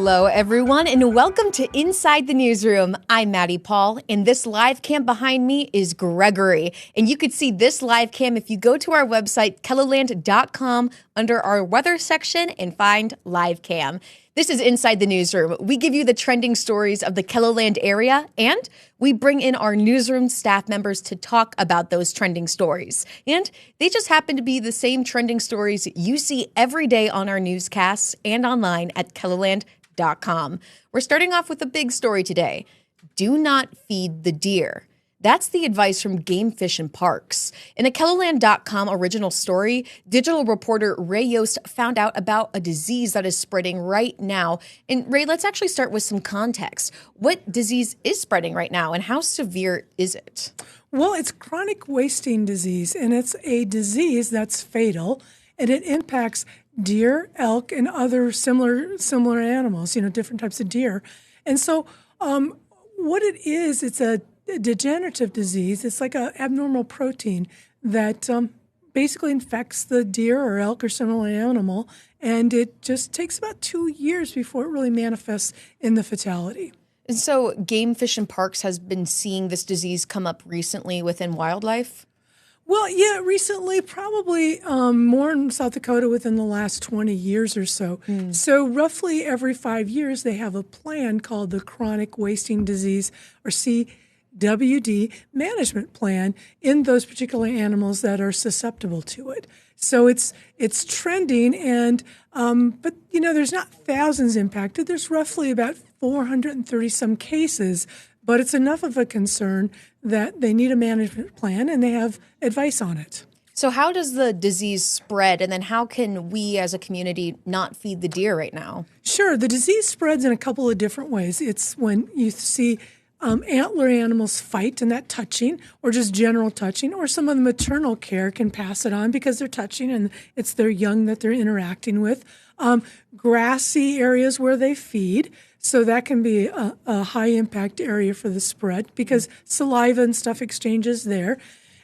Hello, everyone, and welcome to Inside the Newsroom. I'm Maddie Paul, and this live cam behind me is Gregory. And you could see this live cam if you go to our website, KELOLAND.com, under our weather section and find live cam. This is Inside the Newsroom. We give you the trending stories of the KELOLAND area, and we bring in our newsroom staff members to talk about those trending stories. And they just happen to be the same trending stories you see every day on our newscasts and online at KELOLAND.com. We're starting off with a big story today. Do not feed the deer. That's the advice from Game Fish and Parks. In a KELOLAND.com original story, digital reporter Ray Yost found out about a disease that is spreading right now. And Ray, let's actually start with some context. What disease is spreading right now, and how severe is it? Well, it's chronic wasting disease, and it's a disease that's fatal, and it impacts deer, elk, and other similar animals, different types of deer. And so what it is, it's a degenerative disease. It's like an abnormal protein that basically infects the deer or elk or similar animal, and it just takes about 2 years before it really manifests in the fatality. And so Game Fish and Parks has been seeing this disease come up recently within wildlife? Well, yeah, recently, probably more in South Dakota within the last 20 years or so. So roughly every 5 years, they have a plan called the Chronic Wasting Disease, or CWD management plan, in those particular animals that are susceptible to it. So it's trending, and but there's not thousands impacted. There's roughly about 430 some cases, but it's enough of a concern that they need a management plan, and they have advice on it. So how does the disease spread, and then how can we as a community not feed the deer right now? Sure. The disease spreads in a couple of different ways. It's when you see antler animals fight, and that touching, or just general touching, or some of the maternal care can pass it on because they're touching and it's their young that they're interacting with. Grassy areas where they feed, so that can be a high impact area for the spread because saliva and stuff exchanges there.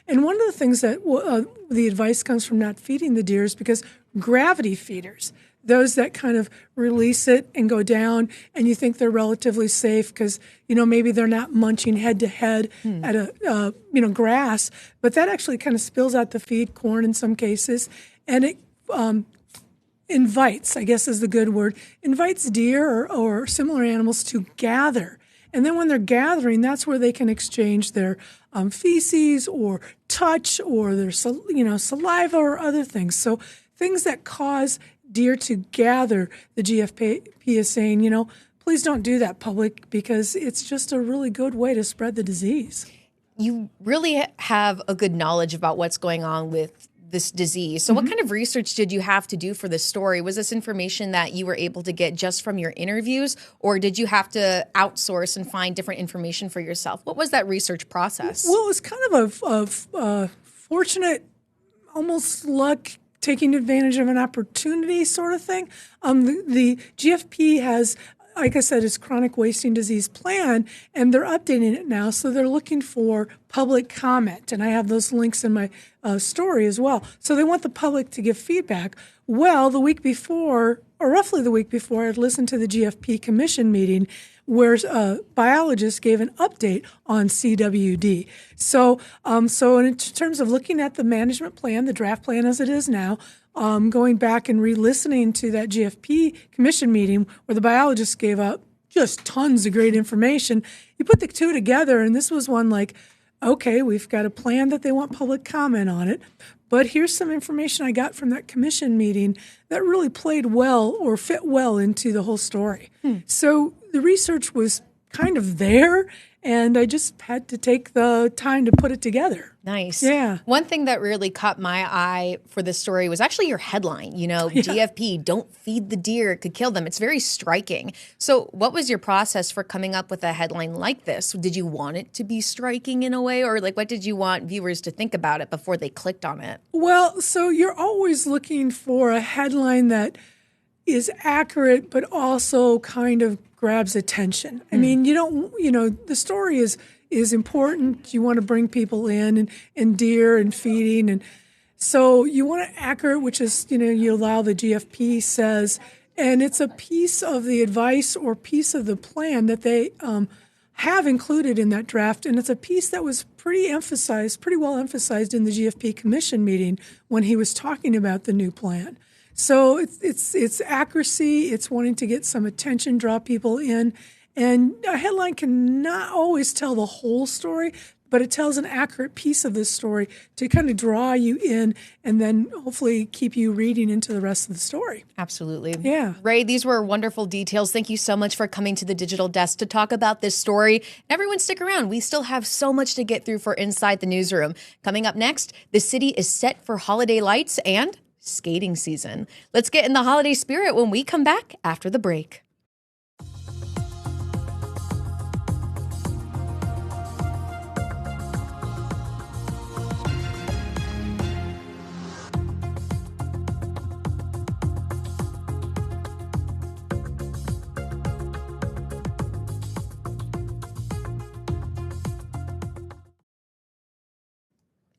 And one of the things that the advice comes from not feeding the deer is because gravity feeders, those that kind of release it and go down, and you think they're relatively safe because, maybe they're not munching head to head at a grass, but that actually kind of spills out the feed, corn in some cases, and it invites, I guess is the good word, invites deer or similar animals to gather. And then when they're gathering, that's where they can exchange their feces or touch or their saliva or other things. So things that cause deer to gather, the GFP is saying, please don't do that, public, because it's just a really good way to spread the disease. You really have a good knowledge about what's going on with this disease. So what kind of research did you have to do for this story? Was this information that you were able to get just from your interviews, or did you have to outsource and find different information for yourself? What was that research process? Well, it was kind of a fortunate, almost luck, taking advantage of an opportunity sort of thing. The GFP has, like I said, its chronic wasting disease plan, and they're updating it now. So they're looking for public comment, and I have those links in my story as well. So they want the public to give feedback. Well, the week before, or roughly the week before, I'd listened to the GFP commission meeting where biologists gave an update on CWD. So in terms of looking at the management plan, the draft plan as it is now, going back and re-listening to that GFP commission meeting where the biologists gave up just tons of great information, you put the two together, and this was one like, okay, we've got a plan that they want public comment on it, but here's some information I got from that commission meeting that really played well or fit well into the whole story. So the research was kind of there, and I just had to take the time to put it together. Nice. Yeah. One thing that really caught my eye for this story was actually your headline, GFP, don't feed the deer, it could kill them. It's very striking. So what was your process for coming up with a headline like this? Did you want it to be striking in a way, or what did you want viewers to think about it before they clicked on it? Well, so you're always looking for a headline that is accurate, but also kind of grabs attention. I mean, the story is important. You want to bring people in and deer and feeding. And so you want it accurate, which is, you allow the GFP says, And it's a piece of the advice or piece of the plan that they have included in that draft, and it's a piece that was pretty well emphasized in the GFP commission meeting when he was talking about the new plan. So it's accuracy, it's wanting to get some attention, draw people in, and a headline can not always tell the whole story, but it tells an accurate piece of this story to kind of draw you in and then hopefully keep you reading into the rest of the story. Absolutely. Yeah. Ray, these were wonderful details. Thank you so much for coming to the digital desk to talk about this story. Everyone stick around. We still have so much to get through for Inside the Newsroom. Coming up next, the city is set for holiday lights and skating season. Let's get in the holiday spirit when we come back after the break.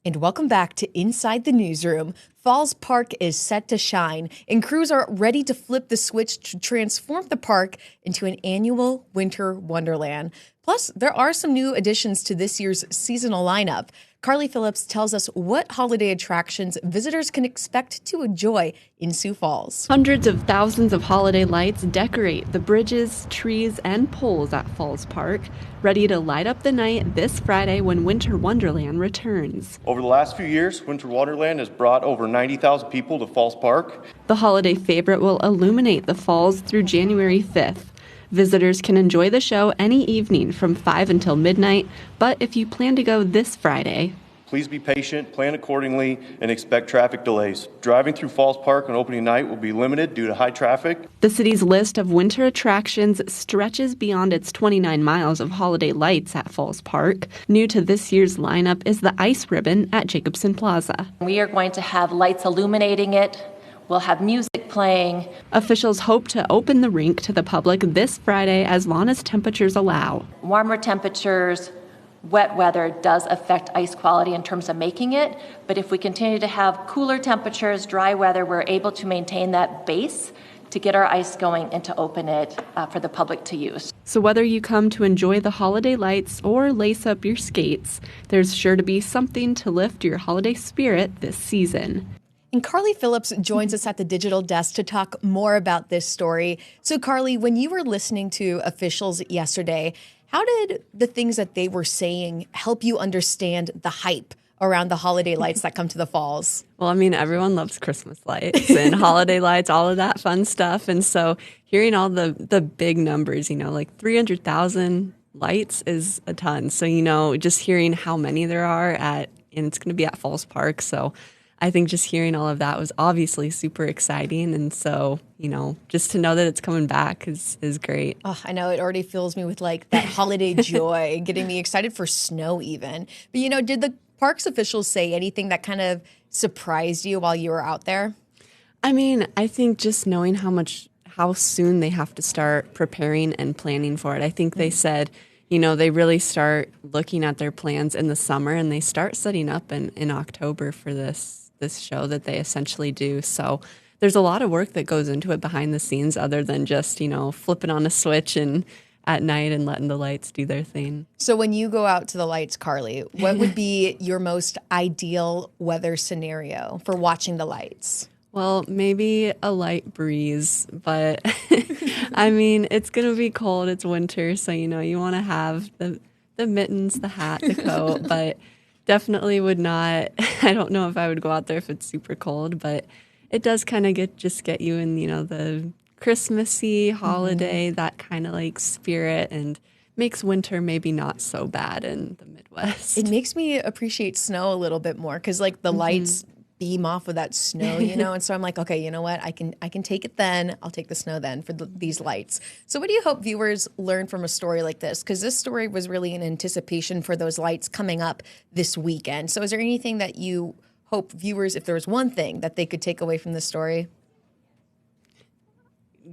And welcome back to Inside the Newsroom. Falls Park is set to shine, and crews are ready to flip the switch to transform the park into an annual winter wonderland. Plus, there are some new additions to this year's seasonal lineup. Carly Phillips tells us what holiday attractions visitors can expect to enjoy in Sioux Falls. Hundreds of thousands of holiday lights decorate the bridges, trees, and poles at Falls Park, ready to light up the night this Friday when Winter Wonderland returns. Over the last few years, Winter Wonderland has brought over 90,000 people to Falls Park. The holiday favorite will illuminate the falls through January 5th. Visitors can enjoy the show any evening from 5 until midnight, but if you plan to go this Friday, please be patient, plan accordingly, and expect traffic delays. Driving through Falls Park on opening night will be limited due to high traffic. The city's list of winter attractions stretches beyond its 29 miles of holiday lights at Falls Park. New to this year's lineup is the ice ribbon at Jacobson Plaza. We are going to have lights illuminating it. We'll have music playing. Officials hope to open the rink to the public this Friday as long as temperatures allow. Warmer temperatures, wet weather does affect ice quality in terms of making it, but if we continue to have cooler temperatures, dry weather, we're able to maintain that base to get our ice going and to open it for the public to use. So whether you come to enjoy the holiday lights or lace up your skates, there's sure to be something to lift your holiday spirit this season. And Carly Phillips joins us at the digital desk to talk more about this story. So Carly, when you were listening to officials yesterday, how did the things that they were saying help you understand the hype around the holiday lights that come to the falls? Well, I mean, everyone loves Christmas lights and holiday lights, all of that fun stuff. And so hearing all the big numbers, like 300,000 lights is a ton. So, just hearing how many there are and it's going to be at Falls Park. So I think just hearing all of that was obviously super exciting. And so, just to know that it's coming back is great. Oh, I know. It already fills me with that holiday joy, getting me excited for snow even. But, did the parks officials say anything that kind of surprised you while you were out there? I mean, I think just knowing how soon they have to start preparing and planning for it. I think they said, they really start looking at their plans in the summer and they start setting up in October for this show that they essentially do. So there's a lot of work that goes into it behind the scenes other than just, flipping on a switch and at night and letting the lights do their thing. So when you go out to the lights, Carly, what would be your most ideal weather scenario for watching the lights? Well, maybe a light breeze, but I mean, it's going to be cold. It's winter, so, you want to have the mittens, the hat, the coat, but definitely would not. I don't know if I would go out there if it's super cold, but it does kind of get you in, the Christmassy holiday, that kind of spirit, and makes winter maybe not so bad in the Midwest. It makes me appreciate snow a little bit more because the lights beam off of that snow, and so I'm like, okay, you know what? I can take it then. I'll take the snow then for these lights. So what do you hope viewers learn from a story like this? Because this story was really in anticipation for those lights coming up this weekend. So is there anything that you hope viewers, if there was one thing that they could take away from this story?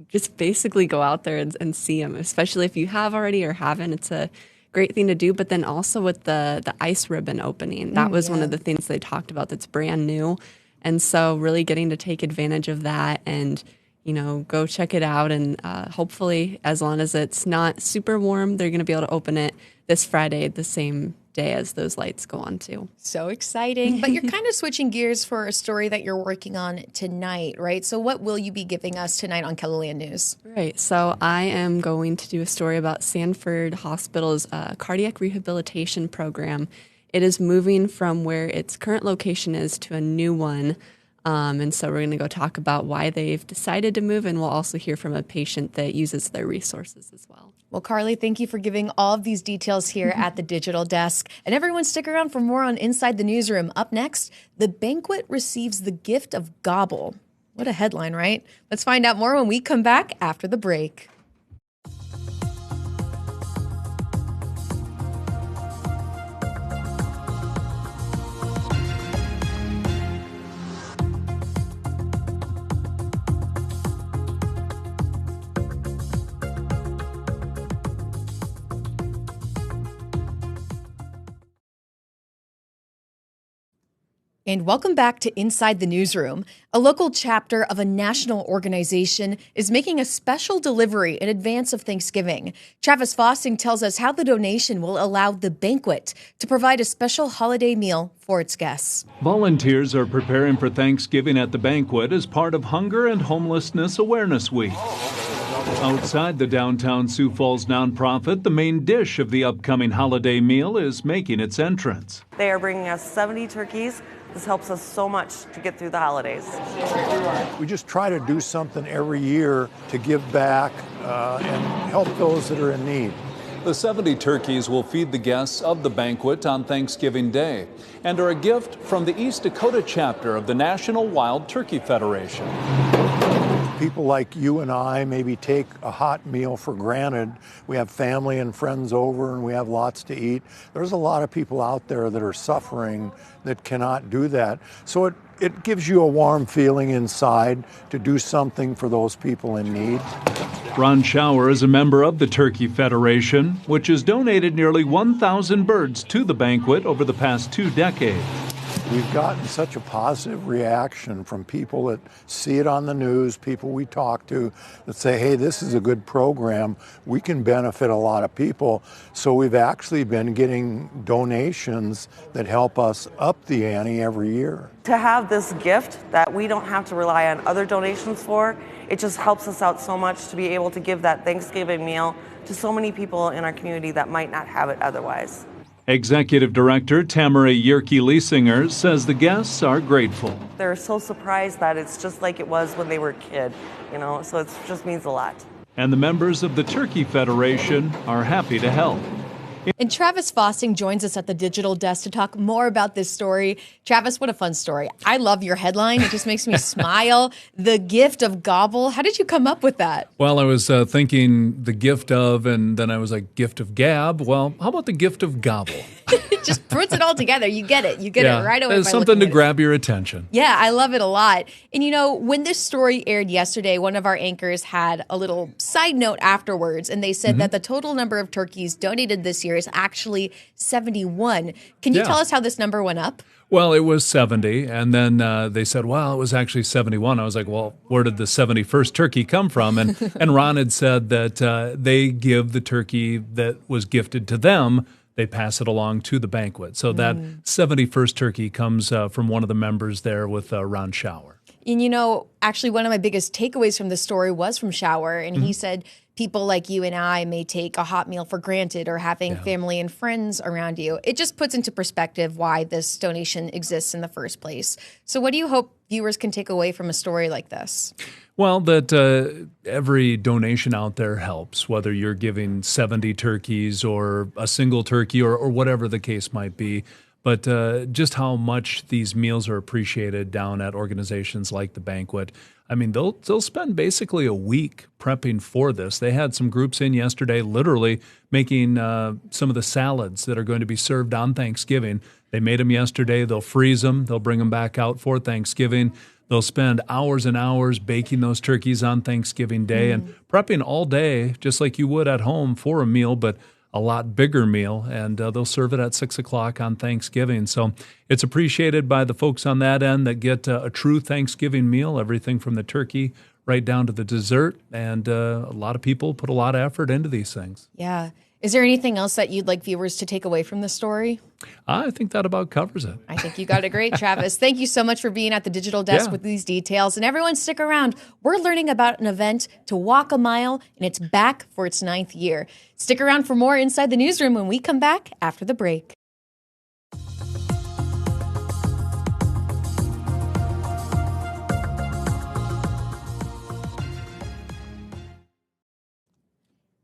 Just basically go out there and see them, especially if you have already or haven't. It's a great thing to do. But then also with the ice ribbon opening, that was one of the things they talked about that's brand new. And so really getting to take advantage of that and, go check it out. And hopefully, as long as it's not super warm, they're going to be able to open it this Friday, the same day as those lights go on too. So exciting. But you're kind of switching gears for a story that you're working on tonight, right? So what will you be giving us tonight on KELOLAND News? Right. So I am going to do a story about Sanford Hospital's cardiac rehabilitation program. It is moving from where its current location is to a new one. And so we're going to go talk about why they've decided to move, and we'll also hear from a patient that uses their resources as well. Well, Carly, thank you for giving all of these details here at the digital desk. And everyone, stick around for more on Inside the Newsroom. Up next, the Banquet receives the gift of gobble. What a headline, right? Let's find out more when we come back after the break. And welcome back to Inside the Newsroom. A local chapter of a national organization is making a special delivery in advance of Thanksgiving. Travis Fossing tells us how the donation will allow the Banquet to provide a special holiday meal for its guests. Volunteers are preparing for Thanksgiving at the Banquet as part of Hunger and Homelessness Awareness Week. Outside the downtown Sioux Falls nonprofit, the main dish of the upcoming holiday meal is making its entrance. They are bringing us 70 turkeys. This helps us so much to get through the holidays. We just try to do something every year to give back and help those that are in need. The 70 turkeys will feed the guests of the Banquet on Thanksgiving Day and are a gift from the East Dakota chapter of the National Wild Turkey Federation. People like you and I maybe take a hot meal for granted. We have family and friends over and we have lots to eat. There's a lot of people out there that are suffering that cannot do that. So it gives you a warm feeling inside to do something for those people in need. Ron Schauer is a member of the Turkey Federation, which has donated nearly 1,000 birds to the Banquet over the past 2 decades. We've gotten such a positive reaction from people that see it on the news, people we talk to that say, hey, this is a good program. We can benefit a lot of people. So we've actually been getting donations that help us up the ante every year. To have this gift that we don't have to rely on other donations for, it just helps us out so much to be able to give that Thanksgiving meal to so many people in our community that might not have it otherwise. Executive Director Tamara Yerke-Liesinger says the guests are grateful. They're so surprised that it's just like it was when they were a kid, so it just means a lot. And the members of the Turkey Federation are happy to help. And Travis Fossing joins us at the digital desk to talk more about this story. Travis, what a fun story. I love your headline. It just makes me smile. The gift of gobble. How did you come up with that? Well, I was thinking the gift of, and then I was like, gift of gab. Well, how about the gift of gobble? It just puts it all together. You get it. You get it right away. It's something to grab your attention. Yeah, I love it a lot. And when this story aired yesterday, one of our anchors had a little side note afterwards, and they said that the total number of turkeys donated this year is actually 71. Can you tell us how this number went up? Well, it was 70, and then they said, well, it was actually 71. I was like, well, where did the 71st turkey come from? And Ron had said that they give the turkey that was gifted to them, they pass it along to the Banquet. So that 71st turkey comes from one of the members there with Ron Schauer. And actually one of my biggest takeaways from the story was from Schauer, and he said people like you and I may take a hot meal for granted or having family and friends around you. It just puts into perspective why this donation exists in the first place. So what do you hope viewers can take away from a story like this? Well, that every donation out there helps, whether you're giving 70 turkeys or a single turkey or whatever the case might be. But just how much these meals are appreciated down at organizations like the Banquet. I mean, they'll spend basically a week prepping for this. They had some groups in yesterday literally making some of the salads that are going to be served on Thanksgiving. They made them yesterday. They'll freeze them. They'll bring them back out for Thanksgiving. They'll spend hours and hours baking those turkeys on Thanksgiving Day and prepping all day, just like you would at home for a meal, but a lot bigger meal, and they'll serve it at 6 o'clock on Thanksgiving. So it's appreciated by the folks on that end that get a true Thanksgiving meal, everything from the turkey right down to the dessert. And a lot of people put a lot of effort into these things. Yeah. Is there anything else that you'd like viewers to take away from this story? I think that about covers it. I think you got it great, Travis. Thank you so much for being at the digital desk with these details. And everyone stick around. We're learning about an event to walk a mile, and it's back for its 9th year. Stick around for more Inside the Newsroom when we come back after the break.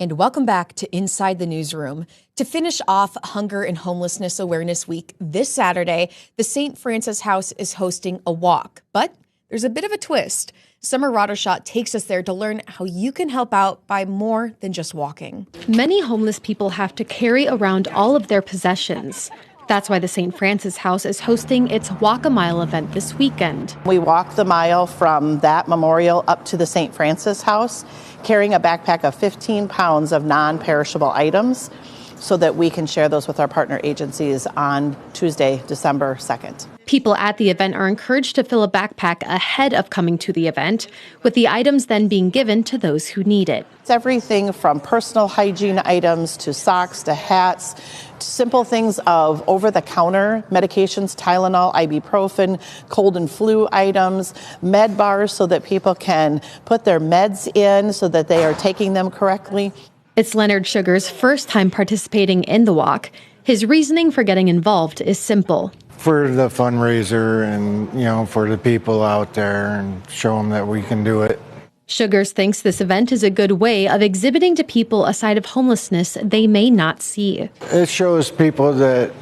And welcome back to Inside the Newsroom. To finish off Hunger and Homelessness Awareness Week this Saturday, the St. Francis House is hosting a walk. But there's a bit of a twist. Summer Roddershot takes us there to learn how you can help out by more than just walking. Many homeless people have to carry around all of their possessions. That's why the St. Francis House is hosting its Walk a Mile event this weekend. We walk the mile from that memorial up to the St. Francis House, carrying a backpack of 15 pounds of non-perishable items so that we can share those with our partner agencies on Tuesday, December 2nd. People at the event are encouraged to fill a backpack ahead of coming to the event, with the items then being given to those who need it. It's everything from personal hygiene items to socks to hats, to simple things of over-the-counter medications, Tylenol, ibuprofen, cold and flu items, med bars so that people can put their meds in so that they are taking them correctly. It's Leonard Sugar's first time participating in the walk. His reasoning for getting involved is simple. For the fundraiser and, for the people out there and show them that we can do it. Sugars thinks this event is a good way of exhibiting to people a side of homelessness they may not see. It shows people that,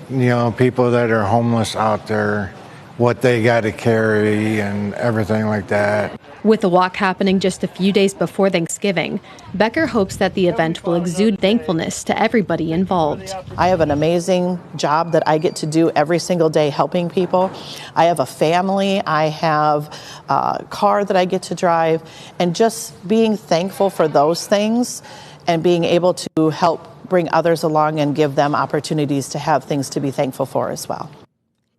people that are homeless out there, what they got to carry and everything like that. With the walk happening just a few days before Thanksgiving, Becker hopes that the event will exude thankfulness to everybody involved. I have an amazing job that I get to do every single day helping people. I have a family, I have a car that I get to drive, and just being thankful for those things and being able to help bring others along and give them opportunities to have things to be thankful for as well.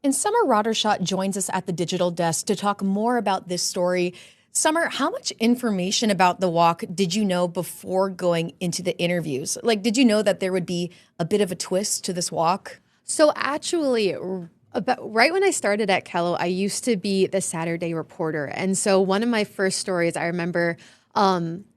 And Summer Roddershot joins us at the digital desk to talk more about this story. Summer, how much information about the walk did you know before going into the interviews? Did you know that there would be a bit of a twist to this walk? So actually, right when I started at Kelo, I used to be the Saturday reporter. And so one of my first stories, I remember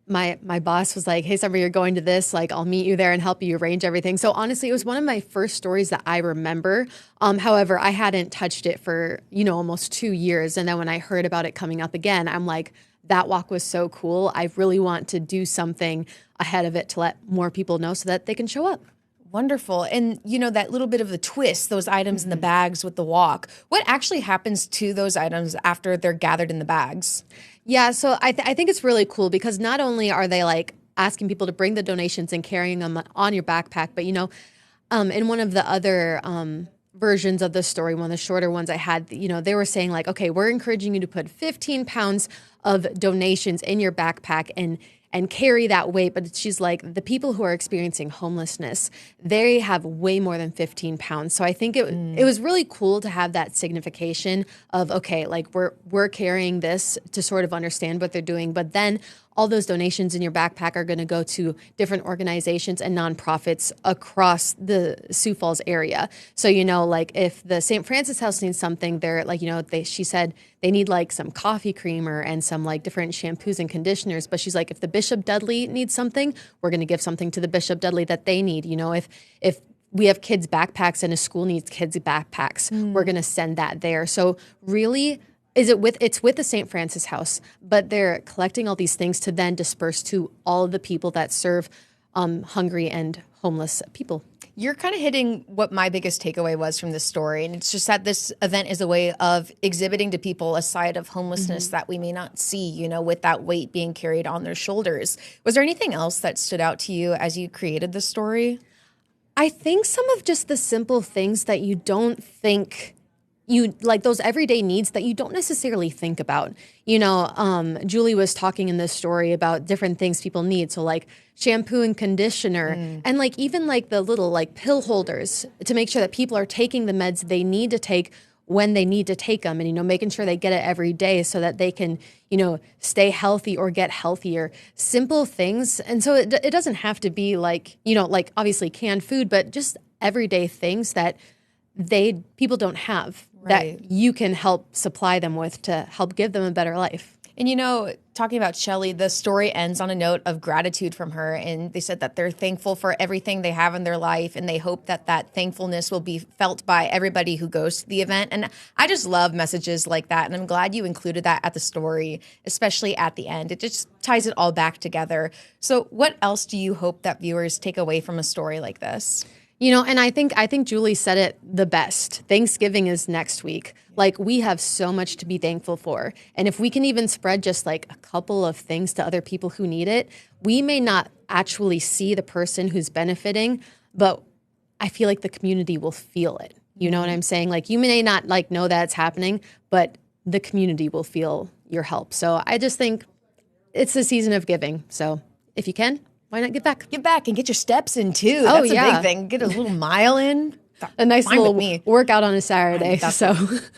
my boss was like, hey, Summer, you're going to this. I'll meet you there and help you arrange everything. So honestly, it was one of my first stories that I remember. However, I hadn't touched it for, almost 2 years. And then when I heard about it coming up again, I'm like, that walk was so cool. I really want to do something ahead of it to let more people know so that they can show up. Wonderful. And, that little bit of the twist, those items in the bags with the walk, what actually happens to those items after they're gathered in the bags? Yeah, so I think it's really cool because not only are they asking people to bring the donations and carrying them on your backpack, but, in one of the other versions of the story, one of the shorter ones I had, they were saying okay, we're encouraging you to put 15 pounds of donations in your backpack and carry that weight. But she's like, the people who are experiencing homelessness, they have way more than 15 pounds. So I think it was really cool to have that signification of, okay, we're carrying this to sort of understand what they're doing. But then all those donations in your backpack are going to go to different organizations and nonprofits across the Sioux Falls area. So, if the St. Francis House needs something, they're she said they need some coffee creamer and some different shampoos and conditioners. But she's like, if the Bishop Dudley needs something, we're going to give something to the Bishop Dudley that they need. If we have kids' backpacks and a school needs kids' backpacks, we're going to send that there. So really, it's with the St. Francis House, but they're collecting all these things to then disperse to all of the people that serve hungry and homeless people. You're kind of hitting what my biggest takeaway was from this story. And it's just that this event is a way of exhibiting to people a side of homelessness that we may not see, with that weight being carried on their shoulders. Was there anything else that stood out to you as you created this story? I think some of just the simple things that you don't think those everyday needs that you don't necessarily think about. Julie was talking in this story about different things people need. So shampoo and conditioner and even the little pill holders to make sure that people are taking the meds they need to take when they need to take them, and, you know, making sure they get it every day so that they can, you know, stay healthy or get healthier. Simple things. And so it doesn't have to be like, you know, like obviously canned food, but just everyday things that people don't have, Right. that you can help supply them with to help give them a better life. And, you know, talking about Shelley, the story ends on a note of gratitude from her. And they said that they're thankful for everything they have in their life. And they hope that that thankfulness will be felt by everybody who goes to the event. And I just love messages like that. And I'm glad you included that at the story, especially at the end. It just ties it all back together. So what else do you hope that viewers take away from a story like this? You know, and I think Julie said it the best. Thanksgiving is next week. Like, we have so much to be thankful for. And if we can even spread just like a couple of things to other people who need it, we may not actually see the person who's benefiting, but I feel like the community will feel it. You know what I'm saying? Like, you may not like know that it's happening, but the community will feel your help. So I just think it's a season of giving. So if you can, why not give back? Give back and get your steps in too. Oh, That's a yeah. big thing. Get a little mile in. A nice Fine little with me. workout on a Saturday. That's So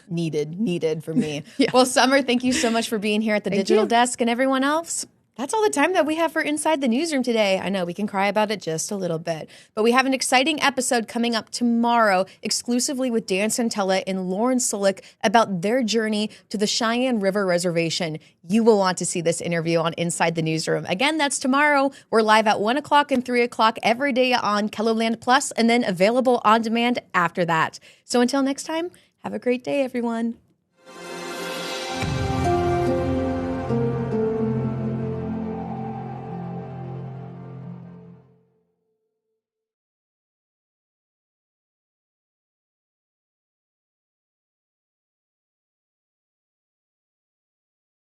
needed for me. Yeah. Well, Summer, thank you so much for being here at the digital desk, and everyone else. That's all the time that we have for Inside the Newsroom today. I know we can cry about it just a little bit, but we have an exciting episode coming up tomorrow, exclusively with Dan Santella and Lauren Solik, about their journey to the Cheyenne River Reservation. You will want to see this interview on Inside the Newsroom. Again, that's tomorrow. We're live at 1 o'clock and 3 o'clock every day on KELOLAND Plus, and then available on demand after that. So until next time, have a great day, everyone.